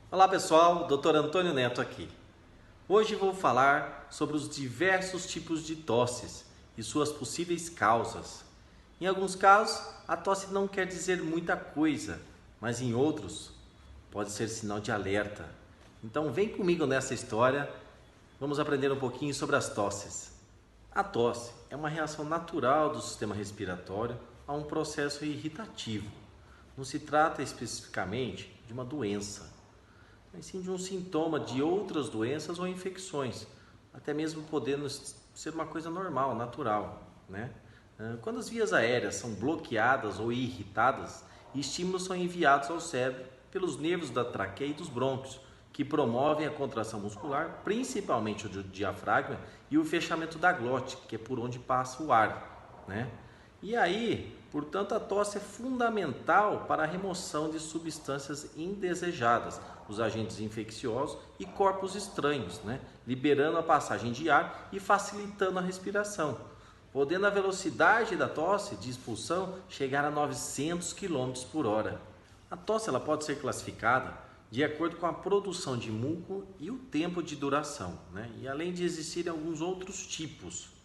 Olá pessoal, Dr. Antônio Neto aqui. Hoje vou falar sobre os diversos tipos de tosses e suas possíveis causas. Em alguns casos, a tosse não quer dizer muita coisa, mas em outros pode ser sinal de alerta. Então vem comigo nessa história, vamos aprender um pouquinho sobre as tosses. A tosse é uma reação natural do sistema respiratório a um processo irritativo. Não se trata especificamente de uma doença, mas sim de um sintoma de outras doenças ou infecções, até mesmo podendo ser uma coisa normal, natural, né? Quando as vias aéreas são bloqueadas ou irritadas, estímulos são enviados ao cérebro pelos nervos da traqueia e dos brônquios, que promovem a contração muscular, principalmente o do diafragma e o fechamento da glote, que é por onde passa o ar, né? E aí, portanto, a tosse é fundamental para a remoção de substâncias indesejadas, os agentes infecciosos e corpos estranhos, né? Liberando a passagem de ar e facilitando a respiração, podendo a velocidade da tosse de expulsão chegar a 900 km por hora. A tosse ela pode ser classificada de acordo com a produção de muco e o tempo de duração, né? E além de existirem alguns outros tipos.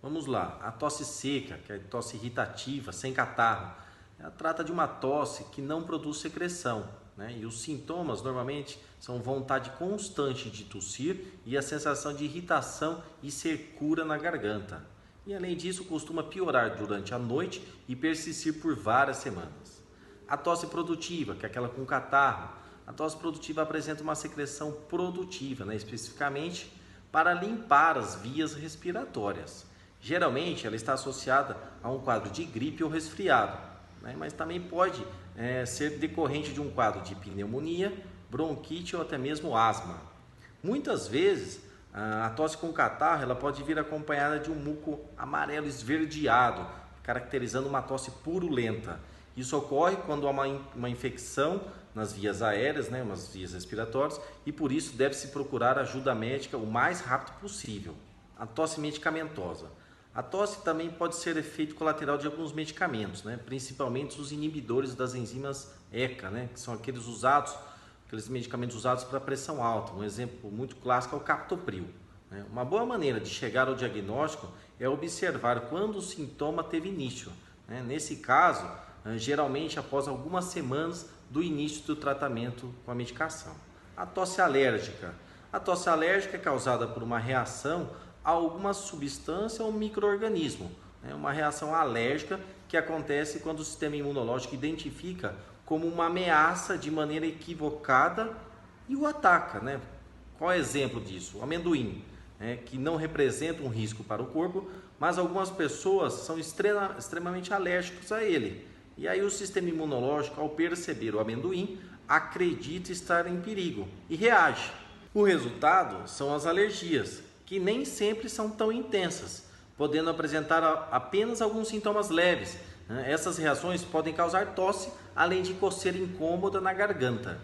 Vamos lá, a tosse seca, que é a tosse irritativa, sem catarro. Ela trata de uma tosse que não produz secreção, né? E os sintomas normalmente são vontade constante de tossir e a sensação de irritação e secura na garganta. E além disso, costuma piorar durante a noite e persistir por várias semanas. A tosse produtiva, que é aquela com catarro. A tosse produtiva apresenta uma secreção produtiva, né? Especificamente para limpar as vias respiratórias. Geralmente ela está associada a um quadro de gripe ou resfriado, né? Mas também pode ser decorrente de um quadro de pneumonia, bronquite ou até mesmo asma. Muitas vezes a tosse com catarro ela pode vir acompanhada de um muco amarelo esverdeado, caracterizando uma tosse purulenta. Isso ocorre quando há uma infecção nas vias aéreas, né, nas vias respiratórias, e por isso deve-se procurar ajuda médica o mais rápido possível. A tosse medicamentosa. A tosse também pode ser efeito colateral de alguns medicamentos, né? Principalmente os inibidores das enzimas ECA, né? Que são aqueles medicamentos usados para pressão alta. Um exemplo muito clássico é o captopril, né? Uma boa maneira de chegar ao diagnóstico é observar quando o sintoma teve início, né? Nesse caso, geralmente após algumas semanas do início do tratamento com a medicação. A tosse alérgica. A tosse alérgica é causada por uma reação a alguma substância ou micro-organismo. É uma reação alérgica que acontece quando o sistema imunológico identifica como uma ameaça de maneira equivocada e o ataca, né? Qual é o exemplo disso? O amendoim, que não representa um risco para o corpo, mas algumas pessoas são extremamente alérgicos a ele. E aí o sistema imunológico, ao perceber o amendoim, acredita estar em perigo e reage. O resultado são as alergias, que nem sempre são tão intensas, podendo apresentar apenas alguns sintomas leves. Essas reações podem causar tosse, além de coceira incômoda na garganta.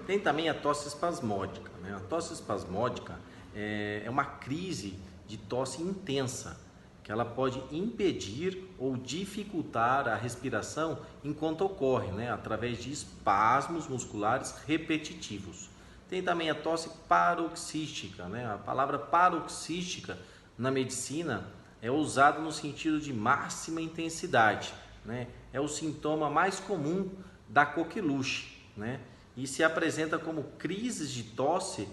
Tem também a tosse espasmódica, né? A tosse espasmódica é uma crise de tosse intensa, que ela pode impedir ou dificultar a respiração enquanto ocorre, né? Através de espasmos musculares repetitivos. Tem também a tosse paroxística, né? A palavra paroxística na medicina é usada no sentido de máxima intensidade, né? É o sintoma mais comum da coqueluche, né? E se apresenta como crises de tosse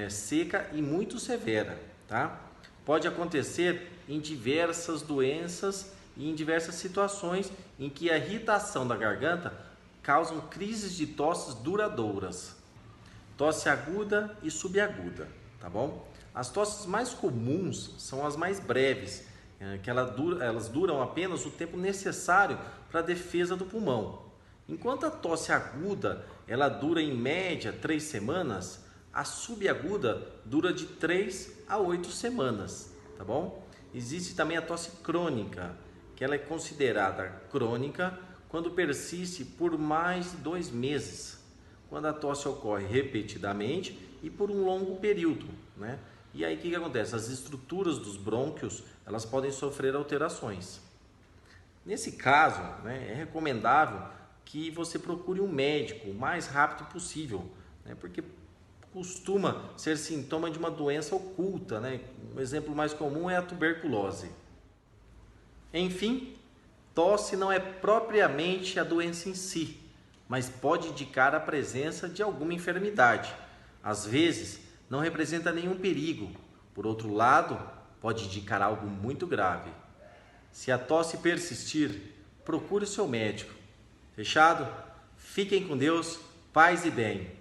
seca e muito severa, tá? Pode acontecer em diversas doenças e em diversas situações em que a irritação da garganta causam crises de tosses duradouras. Tosse aguda e subaguda, tá bom? As tosses mais comuns são as mais breves, que elas duram apenas o tempo necessário para a defesa do pulmão. Enquanto a tosse aguda, ela dura em média 3 semanas, a subaguda dura de 3 a 8 semanas, tá bom? Existe também a tosse crônica, que ela é considerada crônica quando persiste por mais de 2 meses. Quando a tosse ocorre repetidamente e por um longo período, né? E aí o que acontece? As estruturas dos brônquios elas podem sofrer alterações. Nesse caso, né, é recomendável que você procure um médico o mais rápido possível, né? Porque costuma ser sintoma de uma doença oculta, né? Um exemplo mais comum é a tuberculose. Enfim, tosse não é propriamente a doença em si, mas pode indicar a presença de alguma enfermidade. Às vezes, não representa nenhum perigo. Por outro lado, pode indicar algo muito grave. Se a tosse persistir, procure o seu médico. Fechado? Fiquem com Deus, paz e bem.